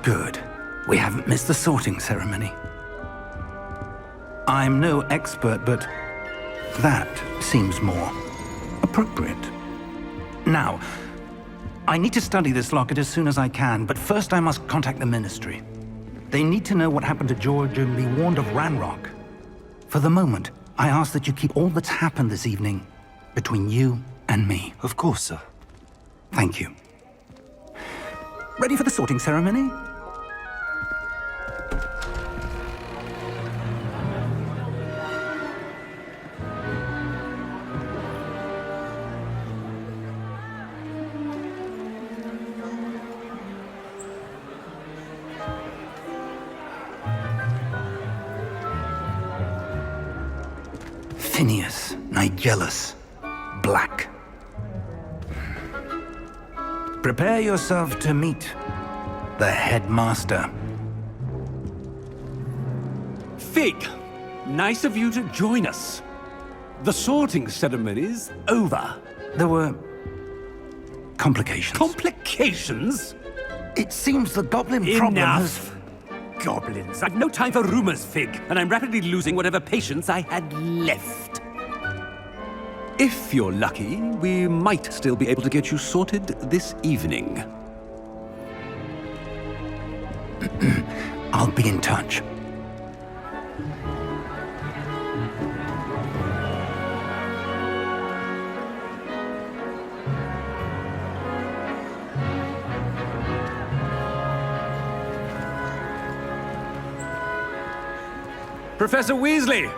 Good. We haven't missed the sorting ceremony. I'm no expert, but that seems more appropriate. Now, I need to study this locket as soon as I can, but first I must contact the Ministry. They need to know what happened to George and be warned of Ranrok. For the moment, I ask that you keep all that's happened this evening between you and me. Of course, sir. Thank you. Ready for the sorting ceremony? Phineas, Nigellus, Black. Prepare yourself to meet the Headmaster. Fig, nice of you to join us. The sorting ceremony's over. There were complications. Complications? It seems the goblin problem has... Enough! Goblins. I've no time for rumors, Fig, and I'm rapidly losing whatever patience I had left. If you're lucky, we might still be able to get you sorted this evening. I'll be in touch. Professor Weasley,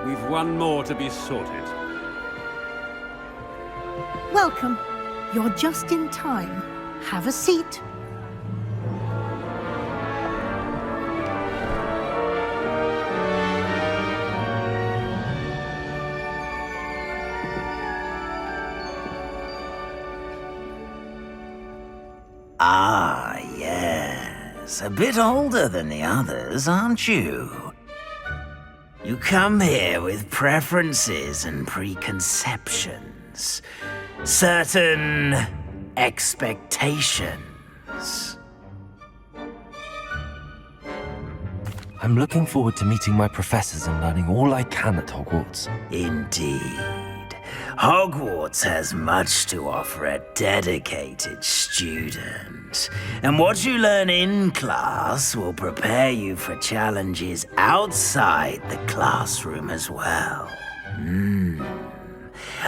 we've one more to be sorted. Welcome. You're just in time. Have a seat. Ah, yes. A bit older than the others, aren't you? You come here with preferences and preconceptions. Certain expectations. I'm looking forward to meeting my professors and learning all I can at Hogwarts. Indeed. Hogwarts has much to offer a dedicated student. And what you learn in class will prepare you for challenges outside the classroom as well.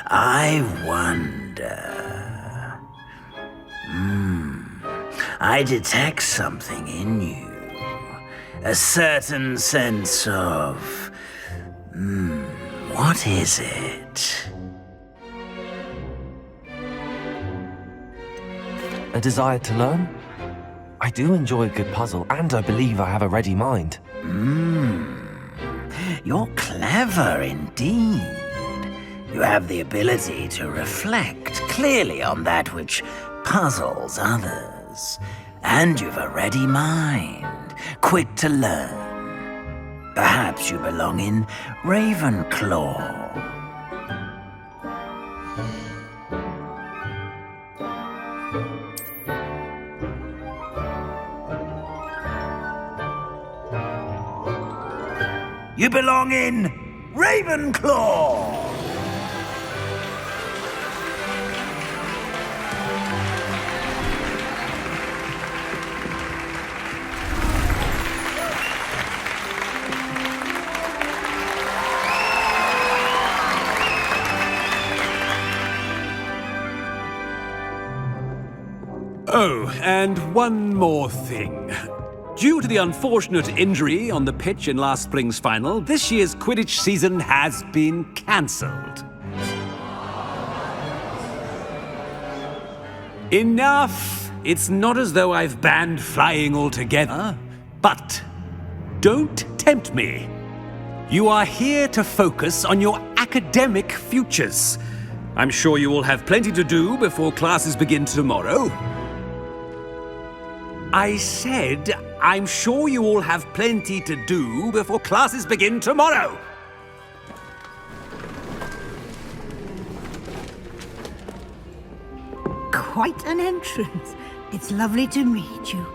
I wonder... I detect something in you. A certain sense of... what is it? A desire to learn? I do enjoy a good puzzle, and I believe I have a ready mind. You're clever indeed. You have the ability to reflect clearly on that which puzzles others. And you've a ready mind, quick to learn. Perhaps you belong in Ravenclaw. You belong in Ravenclaw! Oh, and one more thing. Due to the unfortunate injury on the pitch in last spring's final, this year's Quidditch season has been cancelled. Enough! It's not as though I've banned flying altogether, but don't tempt me. You are here to focus on your academic futures. I'm sure you will have plenty to do before classes begin tomorrow. I said, I'm sure you all have plenty to do before classes begin tomorrow. Quite an entrance. It's lovely to meet you.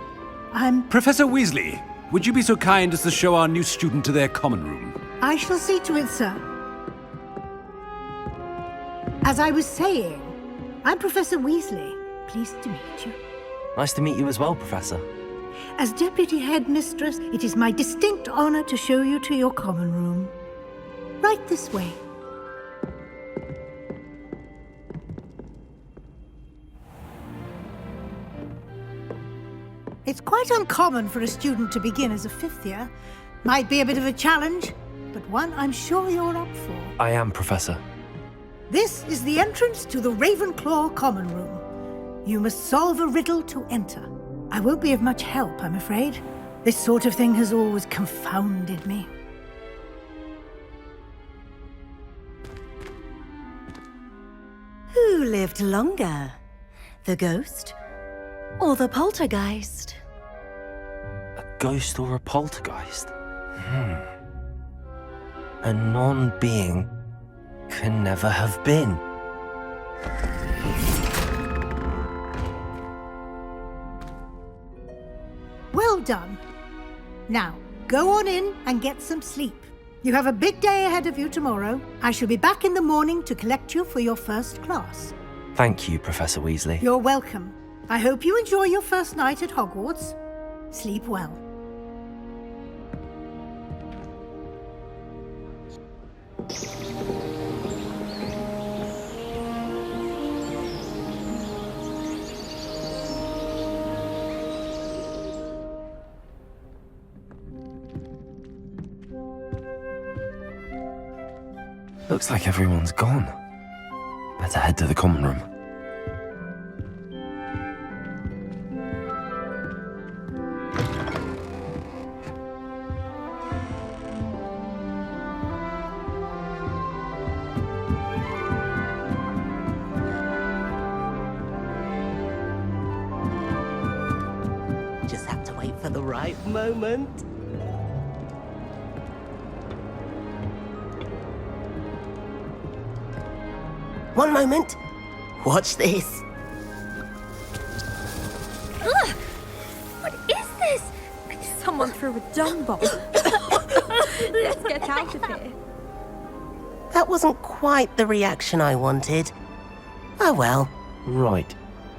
Professor Weasley, would you be so kind as to show our new student to their common room? I shall see to it, sir. As I was saying, I'm Professor Weasley. Pleased to meet you. Nice to meet you as well, Professor. As Deputy Headmistress, it is my distinct honor to show you to your common room. Right this way. It's quite uncommon for a student to begin as a fifth year. Might be a bit of a challenge, but one I'm sure you're up for. I am, Professor. This is the entrance to the Ravenclaw common room. You must solve a riddle to enter. I won't be of much help, I'm afraid. This sort of thing has always confounded me. Who lived longer? The ghost or the poltergeist? A ghost or a poltergeist? A non-being can never have been. Well done. Now, go on in and get some sleep. You have a big day ahead of you tomorrow. I shall be back in the morning to collect you for your first class. Thank you, Professor Weasley. You're welcome. I hope you enjoy your first night at Hogwarts. Sleep well. Looks like everyone's gone. Better head to the common room. Just have to wait for the right moment. One moment. Watch this. Ugh! What is this? Someone threw a dung bomb. Let's get out of here. That wasn't quite the reaction I wanted. Oh well. Right.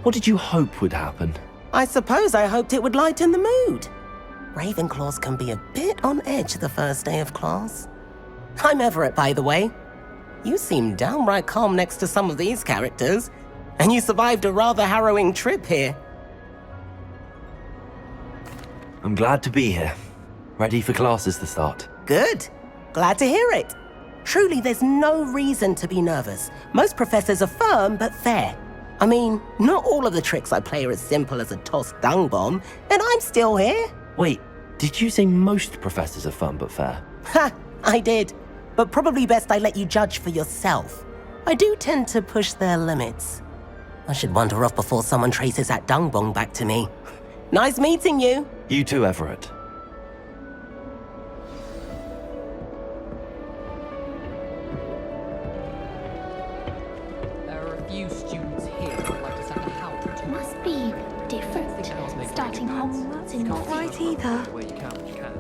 What did you hope would happen? I suppose I hoped it would lighten the mood. Ravenclaws can be a bit on edge the first day of class. I'm Everett, by the way. You seem downright calm next to some of these characters, and you survived a rather harrowing trip here. I'm glad to be here. Ready for classes to start. Good. Glad to hear it. Truly, there's no reason to be nervous. Most professors are firm but fair. I mean, not all of the tricks I play are as simple as a tossed dung bomb, and I'm still here. Wait, did you say most professors are fun but fair? Ha! I did. But probably best I let you judge for yourself. I do tend to push their limits. I should wander off before someone traces that dung bomb back to me. Nice meeting you. You too, Everett. There are a few students here who'd like to send a help. Must be different. Starting Hogwarts in Not right either. Where you can, you can.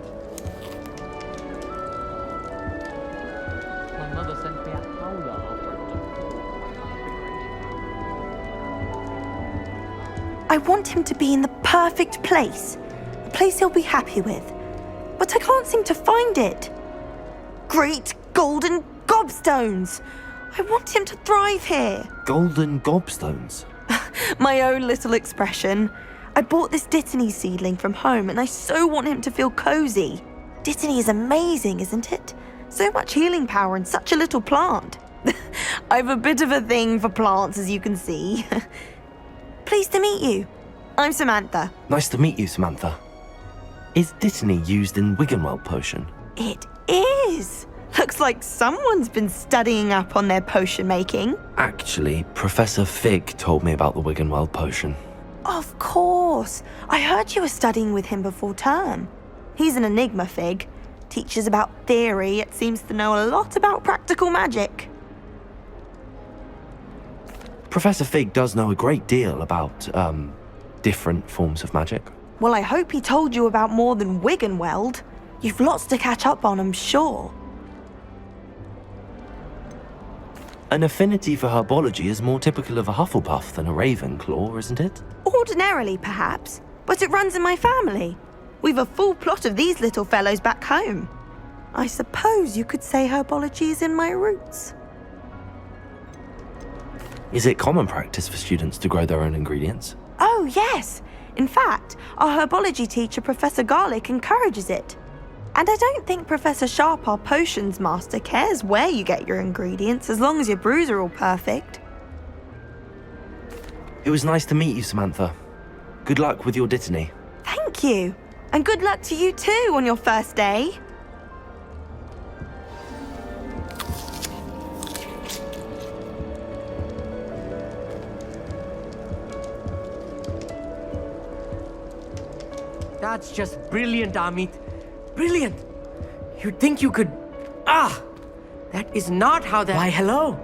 My mother sent me a howler after I want him to be in the perfect place. A place he'll be happy with. But I can't seem to find it. Great golden gobstones! I want him to thrive here. Golden gobstones? My own little expression. I bought this Dittany seedling from home and I so want him to feel cozy. Dittany is amazing, isn't it? So much healing power in such a little plant. I've a bit of a thing for plants, as you can see. Pleased to meet you. I'm Samantha. Nice to meet you, Samantha. Is Dittany used in Wiggenweld potion? It is. Looks like someone's been studying up on their potion making. Actually, Professor Fig told me about the Wiggenweld potion. Of course. I heard you were studying with him before term. He's an enigma, Fig. Teaches about theory, yet seems to know a lot about practical magic. Professor Fig does know a great deal about, different forms of magic. Well, I hope he told you about more than Wiggenweld. You've lots to catch up on, I'm sure. An affinity for herbology is more typical of a Hufflepuff than a Ravenclaw, isn't it? Ordinarily, perhaps, but it runs in my family. We've a full plot of these little fellows back home. I suppose you could say herbology is in my roots. Is it common practice for students to grow their own ingredients? Oh, yes. In fact, our herbology teacher, Professor Garlick, encourages it. And I don't think Professor Sharp, our potions master, cares where you get your ingredients as long as your brews are all perfect. It was nice to meet you, Samantha. Good luck with your dittany. Thank you. And good luck to you too on your first day. That's just brilliant, Amit. Brilliant! You'd think you could... That is not how that... Why, hello!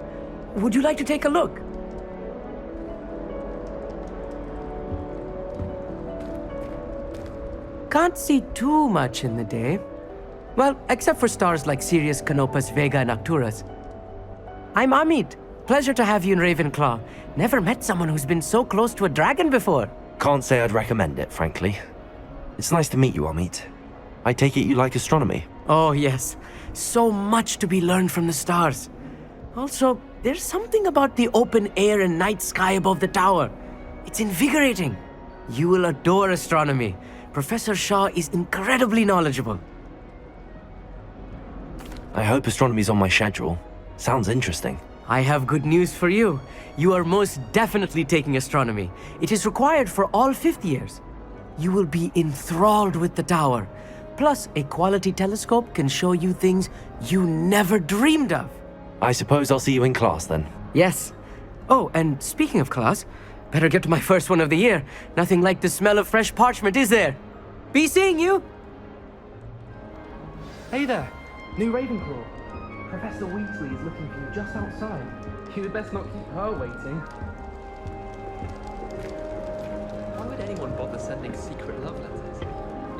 Would you like to take a look? Can't see too much in the day. Well, except for stars like Sirius, Canopus, Vega, and Arcturus. I'm Amit. Pleasure to have you in Ravenclaw. Never met someone who's been so close to a dragon before. Can't say I'd recommend it, frankly. It's nice to meet you, Amit. I take it you like astronomy? Oh, yes. So much to be learned from the stars. Also, there's something about the open air and night sky above the tower. It's invigorating. You will adore astronomy. Professor Shah is incredibly knowledgeable. I hope astronomy's on my schedule. Sounds interesting. I have good news for you. You are most definitely taking astronomy. It is required for all fifth years. You will be enthralled with the tower. Plus, a quality telescope can show you things you never dreamed of. I suppose I'll see you in class then. Yes. Oh, and speaking of class, better get to my first one of the year. Nothing like the smell of fresh parchment, is there? Be seeing you! Hey there, new Ravenclaw. Professor Weasley is looking for you just outside. You'd best not keep her waiting. Why would anyone bother sending secret love letters?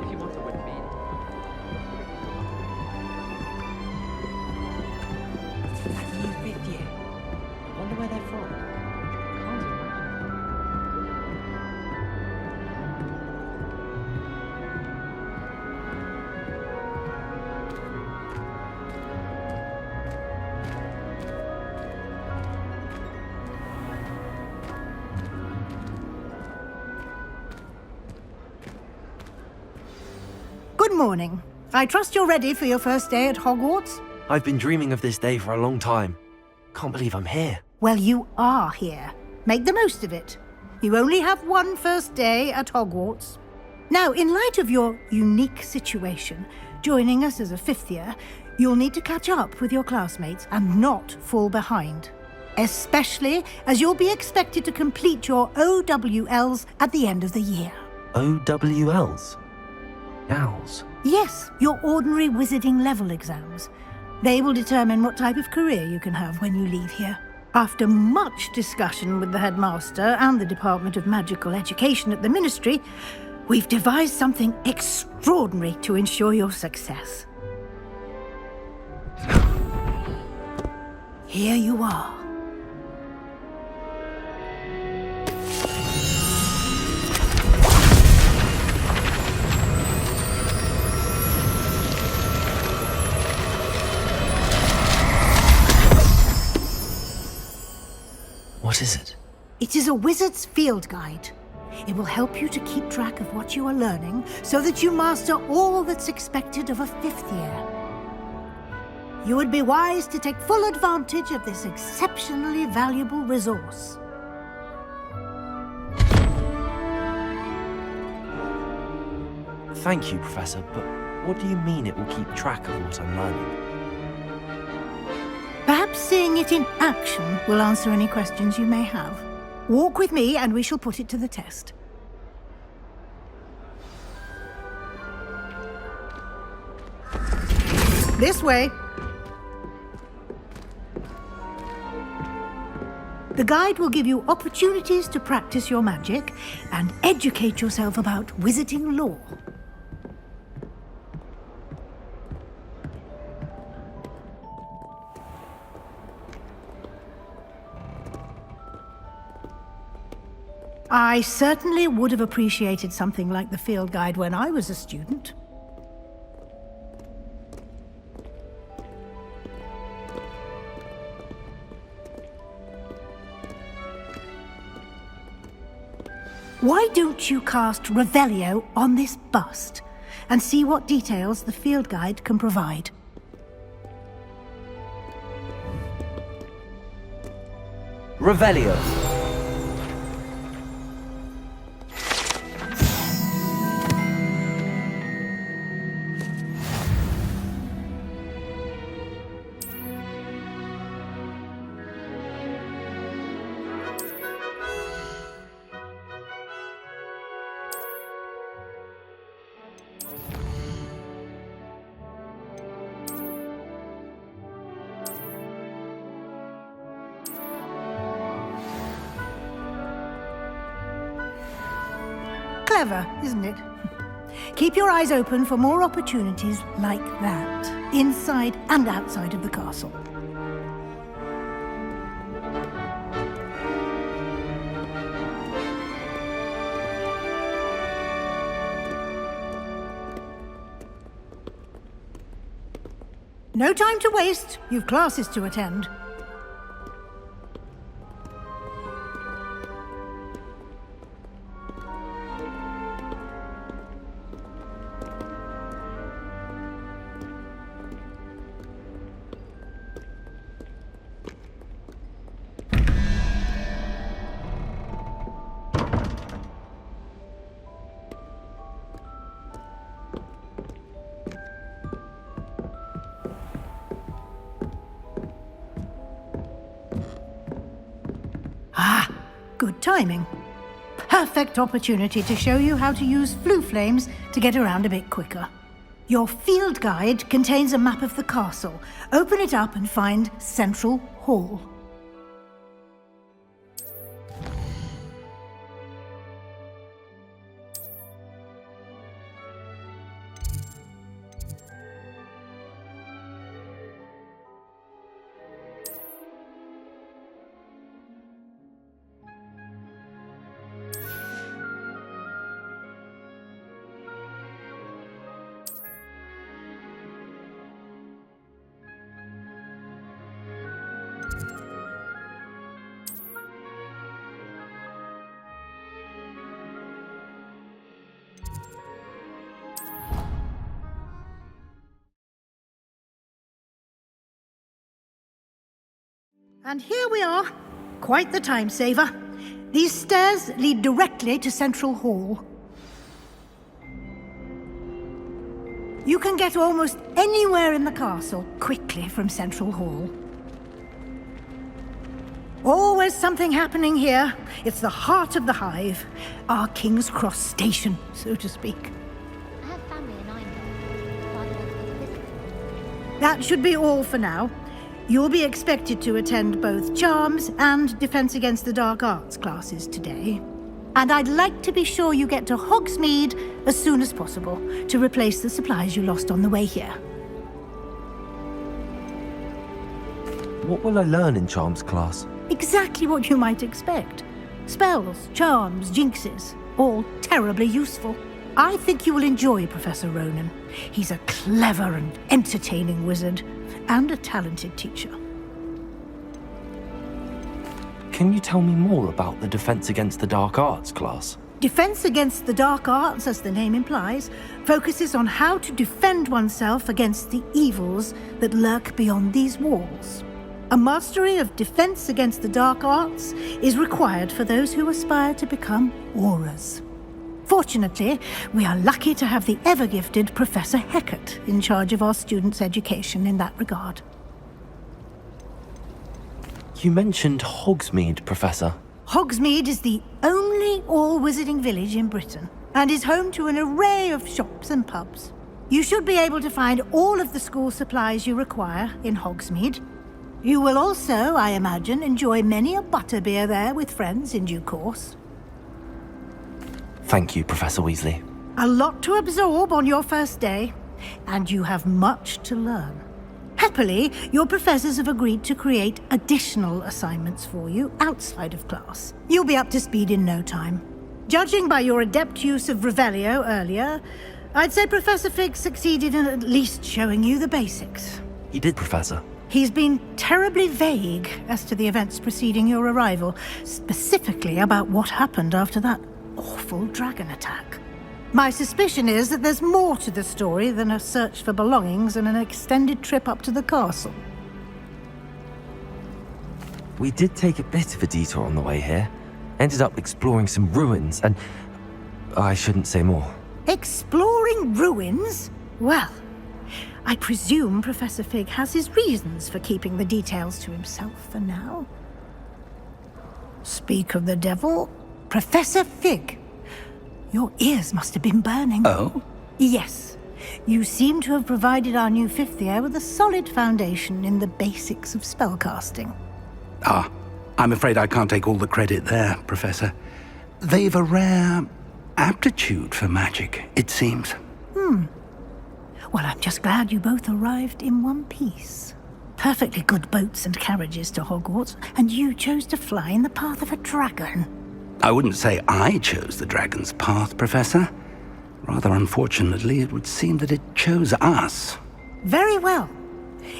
If you want to win me. That's new fifth year. I wonder where they're from. Can't imagine. Good morning. I trust you're ready for your first day at Hogwarts? I've been dreaming of this day for a long time. Can't believe I'm here. Well, you are here. Make the most of it. You only have one first day at Hogwarts. Now, in light of your unique situation, joining us as a fifth year, you'll need to catch up with your classmates and not fall behind. Especially as you'll be expected to complete your OWLs at the end of the year. OWLs? Owls? Yes, your ordinary wizarding level exams. They will determine what type of career you can have when you leave here. After much discussion with the Headmaster and the Department of Magical Education at the Ministry, we've devised something extraordinary to ensure your success. Here you are. What is it? It is a wizard's field guide. It will help you to keep track of what you are learning so that you master all that's expected of a fifth year. You would be wise to take full advantage of this exceptionally valuable resource. Thank you, Professor, but what do you mean it will keep track of what I'm learning? Perhaps seeing it in action will answer any questions you may have. Walk with me and we shall put it to the test. This way. The guide will give you opportunities to practice your magic and educate yourself about wizarding lore. I certainly would have appreciated something like the field guide when I was a student. Why don't you cast Revelio on this bust and see what details the field guide can provide? Revelio. Clever, isn't it? Keep your eyes open for more opportunities like that, inside and outside of the castle. No time to waste. You've classes to attend. Good timing. Perfect opportunity to show you how to use flue flames to get around a bit quicker. Your field guide contains a map of the castle. Open it up and find Central Hall. And here we are. Quite the time saver. These stairs lead directly to Central Hall. You can get almost anywhere in the castle quickly from Central Hall. Always something happening here. It's the heart of the hive. Our King's Cross station, so to speak. I have family in Ironwood. Father wants me to visit. That should be all for now. You'll be expected to attend both Charms and Defense Against the Dark Arts classes today. And I'd like to be sure you get to Hogsmeade as soon as possible to replace the supplies you lost on the way here. What will I learn in Charms class? Exactly what you might expect. Spells, charms, jinxes, all terribly useful. I think you will enjoy Professor Ronan. He's a clever and entertaining wizard, and a talented teacher. Can you tell me more about the Defense Against the Dark Arts class? Defense Against the Dark Arts, as the name implies, focuses on how to defend oneself against the evils that lurk beyond these walls. A mastery of Defense Against the Dark Arts is required for those who aspire to become auras. Fortunately, we are lucky to have the ever-gifted Professor Heckert in charge of our students' education in that regard. You mentioned Hogsmeade, Professor. Hogsmeade is the only all-wizarding village in Britain, and is home to an array of shops and pubs. You should be able to find all of the school supplies you require in Hogsmeade. You will also, I imagine, enjoy many a butterbeer there with friends in due course. Thank you, Professor Weasley. A lot to absorb on your first day, and you have much to learn. Happily, your professors have agreed to create additional assignments for you outside of class. You'll be up to speed in no time. Judging by your adept use of Revelio earlier, I'd say Professor Fig succeeded in at least showing you the basics. He did, Professor. He's been terribly vague as to the events preceding your arrival, specifically about what happened after that awful dragon attack. My suspicion is that there's more to the story than a search for belongings and an extended trip up to the castle. We did take a bit of a detour on the way here. Ended up exploring some ruins and... I shouldn't say more. Exploring ruins? Well, I presume Professor Fig has his reasons for keeping the details to himself for now. Speak of the devil, Professor Fig. Your ears must have been burning. Oh? Yes. You seem to have provided our new fifth year with a solid foundation in the basics of spellcasting. Ah, I'm afraid I can't take all the credit there, Professor. They've a rare aptitude for magic, it seems. Well, I'm just glad you both arrived in one piece. Perfectly good boats and carriages to Hogwarts, and you chose to fly in the path of a dragon. I wouldn't say I chose the dragon's path, Professor. Rather unfortunately, it would seem that it chose us. Very well.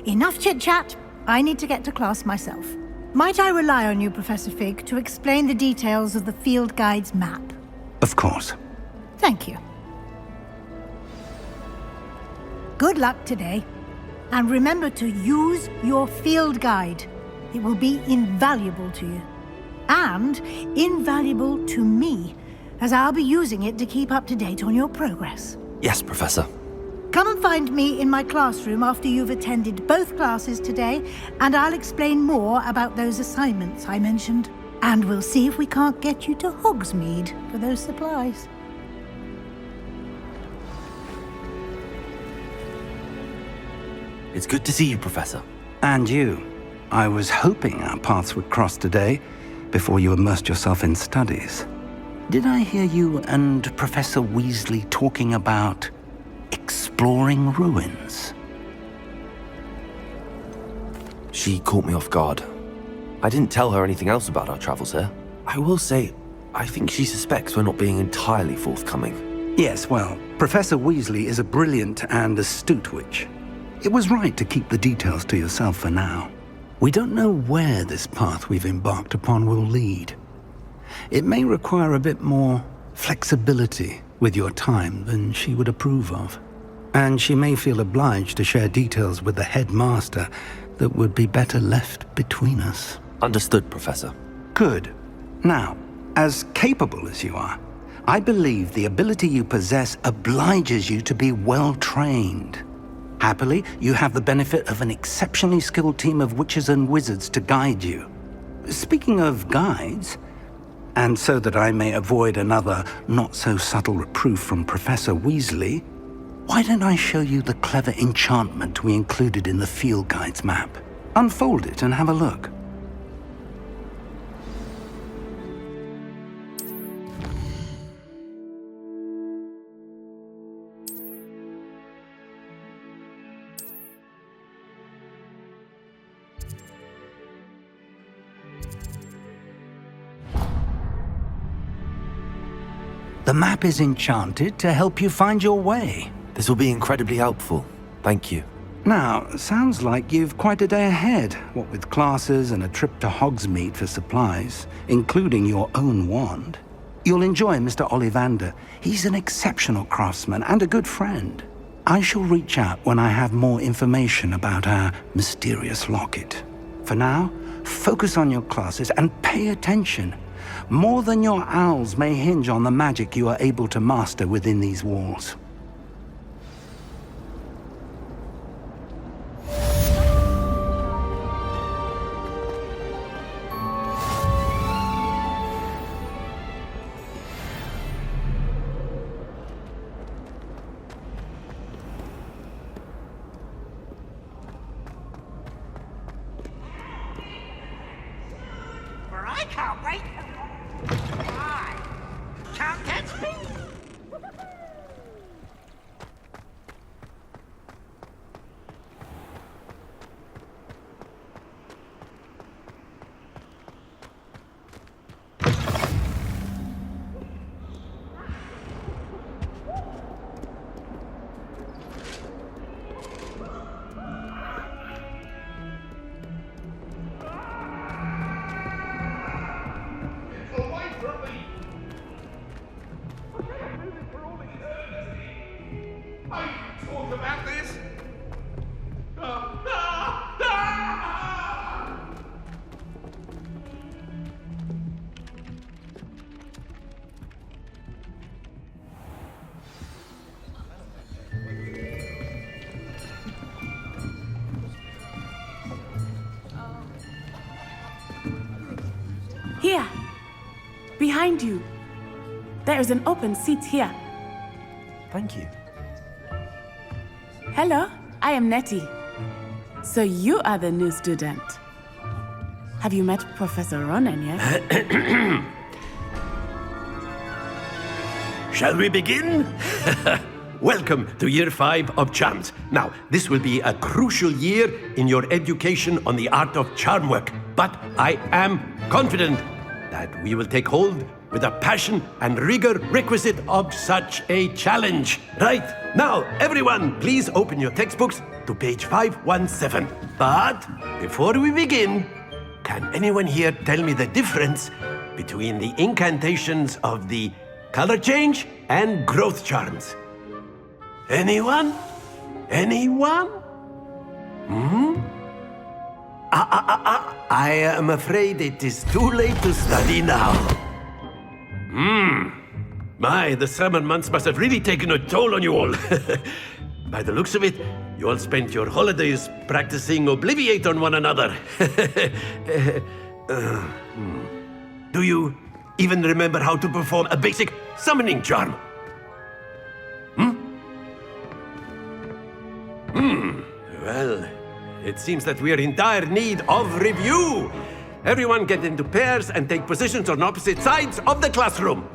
Enough chit-chat. I need to get to class myself. Might I rely on you, Professor Fig, to explain the details of the field guide's map? Of course. Thank you. Good luck today. And remember to use your field guide. It will be invaluable to you. And invaluable to me, as I'll be using it to keep up to date on your progress. Yes, Professor. Come and find me in my classroom after you've attended both classes today, and I'll explain more about those assignments I mentioned. And we'll see if we can't get you to Hogsmeade for those supplies. It's good to see you, Professor. And you. I was hoping our paths would cross today, before you immersed yourself in studies. Did I hear you and Professor Weasley talking about exploring ruins? She caught me off guard. I didn't tell her anything else about our travels here. I will say, I think she suspects we're not being entirely forthcoming. Yes, well, Professor Weasley is a brilliant and astute witch. It was right to keep the details to yourself for now. We don't know where this path we've embarked upon will lead. It may require a bit more flexibility with your time than she would approve of. And she may feel obliged to share details with the Headmaster that would be better left between us. Understood, Professor. Good. Now, as capable as you are, I believe the ability you possess obliges you to be well-trained. Happily, you have the benefit of an exceptionally skilled team of witches and wizards to guide you. Speaking of guides, and so that I may avoid another not-so-subtle reproof from Professor Weasley, why don't I show you the clever enchantment we included in the field guide's map? Unfold it and have a look. The map is enchanted to help you find your way. This will be incredibly helpful. Thank you. Now, sounds like you've quite a day ahead, what with classes and a trip to Hogsmeade for supplies, including your own wand. You'll enjoy Mr. Ollivander. He's an exceptional craftsman and a good friend. I shall reach out when I have more information about our mysterious locket. For now, focus on your classes and pay attention. More than your owls may hinge on the magic you are able to master within these walls. Wait! Why? Can't catch me? Here! Behind you! There is an open seat here. Thank you. Hello, I am Nettie. So you are the new student. Have you met Professor Ronan yet? Shall we begin? Welcome to Year 5 of Charms. Now, this will be a crucial year in your education on the art of charm work, but I am confident that we will take hold with the passion and rigor requisite of such a challenge. Right, now, everyone, please open your textbooks to page 517. But before we begin, can anyone here tell me the difference between the incantations of the color change and growth charms? Anyone? Anyone? I am afraid it is too late to study now. My, the summer months must have really taken a toll on you all. By the looks of it, you all spent your holidays practicing Obliviate on one another. Do you even remember how to perform a basic summoning charm? Well, it seems that we are in dire need of review. Everyone get into pairs and take positions on opposite sides of the classroom.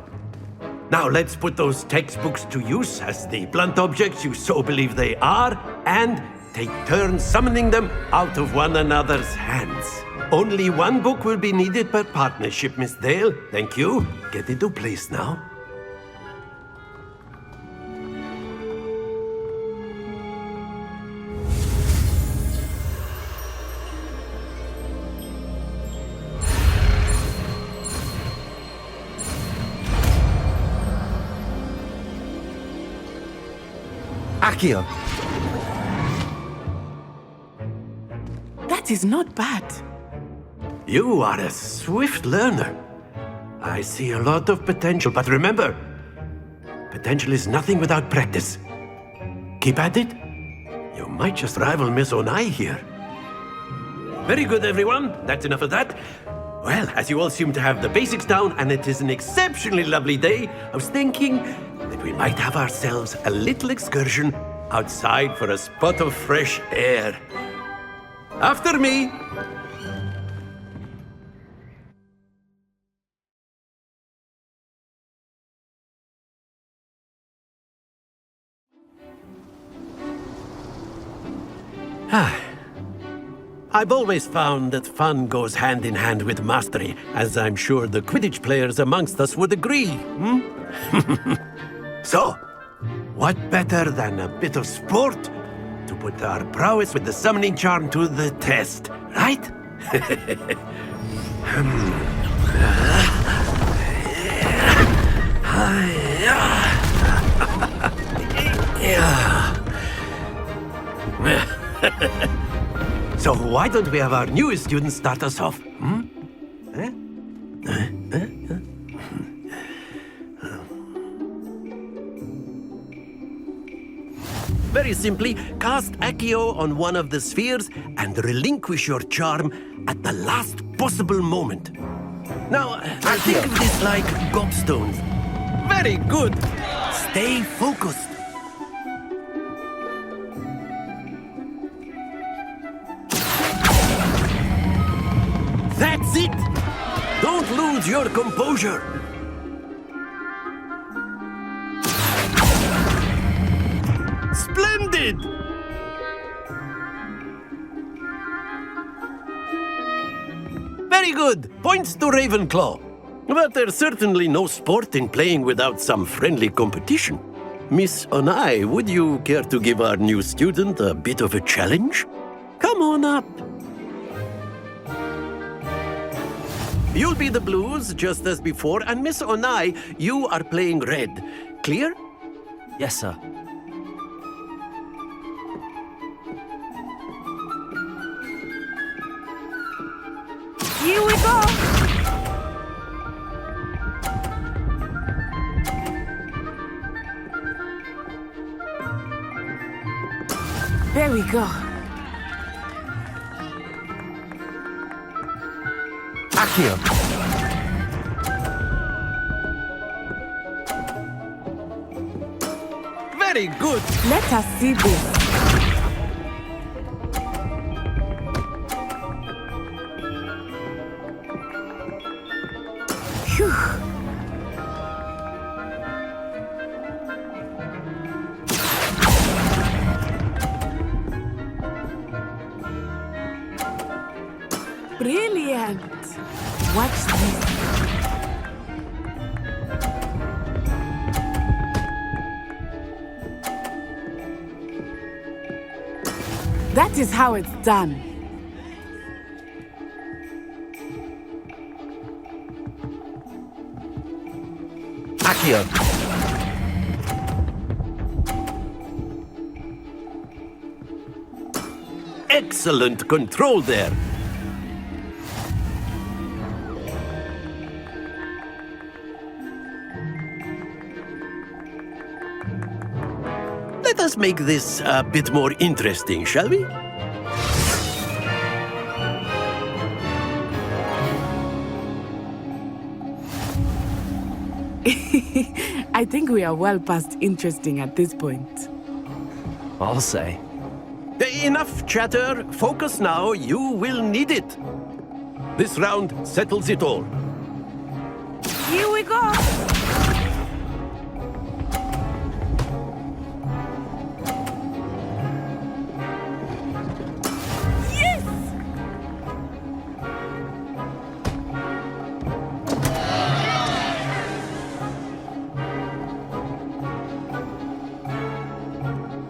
Now let's put those textbooks to use as the blunt objects you so believe they are, and take turns summoning them out of one another's hands. Only one book will be needed per partnership, Miss Dale. Thank you. Get into place now. Accio! That is not bad. You are a swift learner. I see a lot of potential, but remember, potential is nothing without practice. Keep at it. You might just rival Miss Onai here. Very good, everyone. That's enough of that. Well, as you all seem to have the basics down, and it is an exceptionally lovely day, I was thinking that we might have ourselves a little excursion outside for a spot of fresh air. After me. I've always found that fun goes hand in hand with mastery, as I'm sure the Quidditch players amongst us would agree. So, what better than a bit of sport to put our prowess with the summoning charm to the test, right? So why don't we have our newest student start us off? Very simply, cast Accio on one of the spheres and relinquish your charm at the last possible moment. Now, think of this like gobstones. Very good. Stay focused. That's it! Don't lose lose your composure. Splendid! Very good. Points to Ravenclaw. But there's certainly no sport in playing without some friendly competition. Miss Onai, would you care to give our new student a bit of a challenge? Come on up. You'll be the blues, just as before, and Miss Onai, you are playing red. Clear? Yes, sir. Here we go! There we go. Accio. Very good. Let us see this. Phew. Brilliant! Watch this. That is how it's done. Accio. Excellent control there. Let us make this a bit more interesting, shall we? I think we are well past interesting at this point. I'll say. Enough chatter. Focus now. You will need it. This round settles it all. Here we go!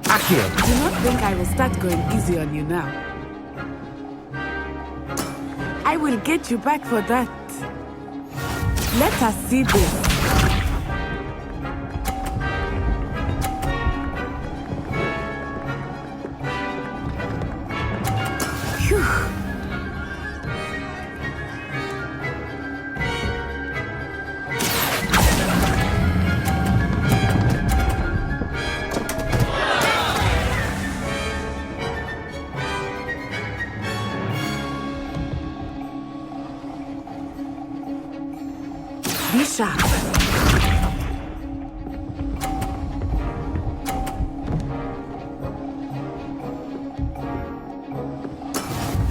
Accio. Do not think I will start going easy on you now. I will get you back for that. Let us see this. Phew. Be sharp.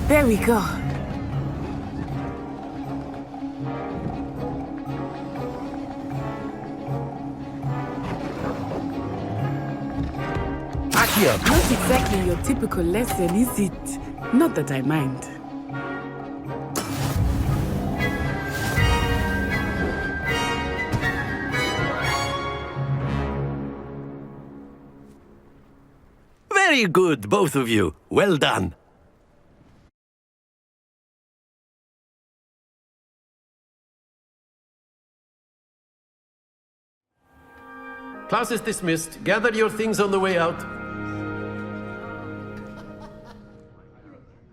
There we go. Accio. Not exactly your typical lesson, is it? Not that I mind. Very good, both of you. Well done. Class is dismissed. Gather your things on the way out.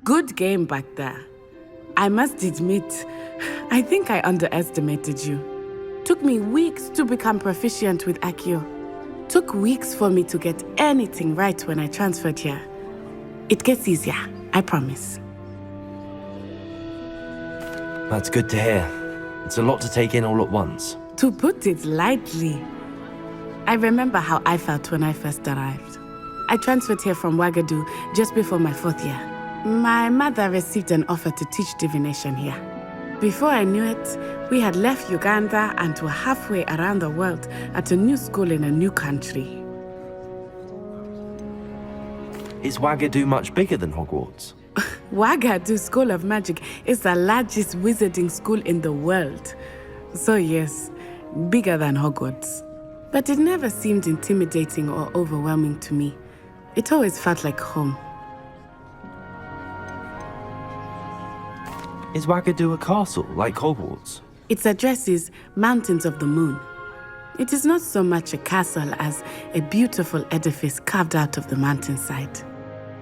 Good game back there. I must admit, I think I underestimated you. Took me weeks to become proficient with Accio. Took weeks for me to get anything right when I transferred here. It gets easier, I promise. That's good to hear. It's a lot to take in all at once. To put it lightly, I remember how I felt when I first arrived. I transferred here from Ouagadougou just before my 4th year. My mother received an offer to teach divination here. Before I knew it, we had left Uganda and were halfway around the world at a new school in a new country. Is Wagadu much bigger than Hogwarts? Wagadu School of Magic is the largest wizarding school in the world. So yes, bigger than Hogwarts. But it never seemed intimidating or overwhelming to me. It always felt like home. Is Wagadu a castle, like Hogwarts? Its address is Mountains of the Moon. It is not so much a castle as a beautiful edifice carved out of the mountainside.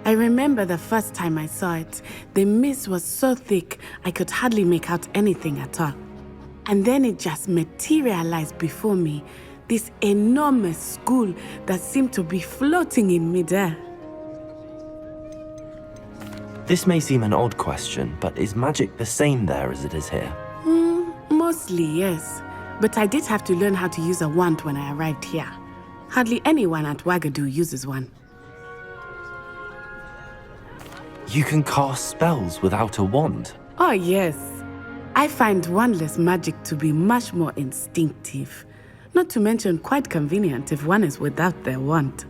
I remember the first time I saw it, the mist was so thick I could hardly make out anything at all. And then it just materialized before me, this enormous school that seemed to be floating in midair. This may seem an odd question, but is magic the same there as it is here? Mostly, yes. But I did have to learn how to use a wand when I arrived here. Hardly anyone at Wagadu uses one. You can cast spells without a wand? Oh, yes. I find wandless magic to be much more instinctive. Not to mention quite convenient if one is without their wand.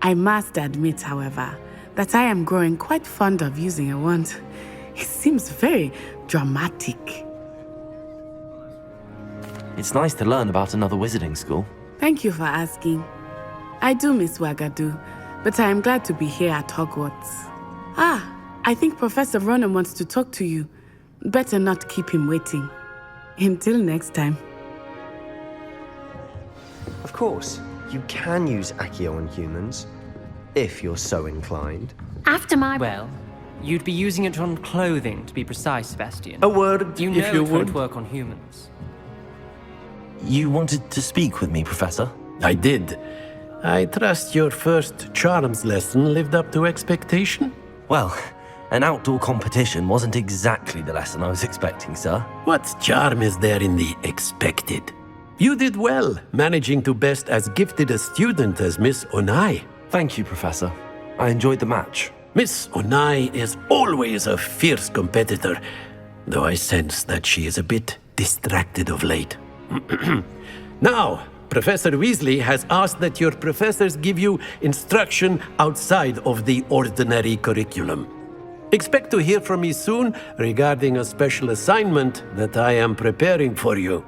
I must admit, however, that I am growing quite fond of using a wand. It seems very dramatic. It's nice to learn about another wizarding school. Thank you for asking. I do miss Wagadu, but I am glad to be here at Hogwarts. I think Professor Ronan wants to talk to you. Better not keep him waiting. Until next time. Of course, you can use Accio on humans, if you're so inclined. After my... Well, you'd be using it on clothing, to be precise, Sebastian. A word, you know if you it would. won't work on humans. You wanted to speak with me, Professor? I did. I trust your first charms lesson lived up to expectation? Well, an outdoor competition wasn't exactly the lesson I was expecting, sir. What charm is there in the expected? You did well, managing to best as gifted a student as Miss Onai. Thank you, Professor. I enjoyed the match. Miss Onai is always a fierce competitor, though I sense that she is a bit distracted of late. Now, Professor Weasley has asked that your professors give you instruction outside of the ordinary curriculum. Expect to hear from me soon regarding a special assignment that I am preparing for you.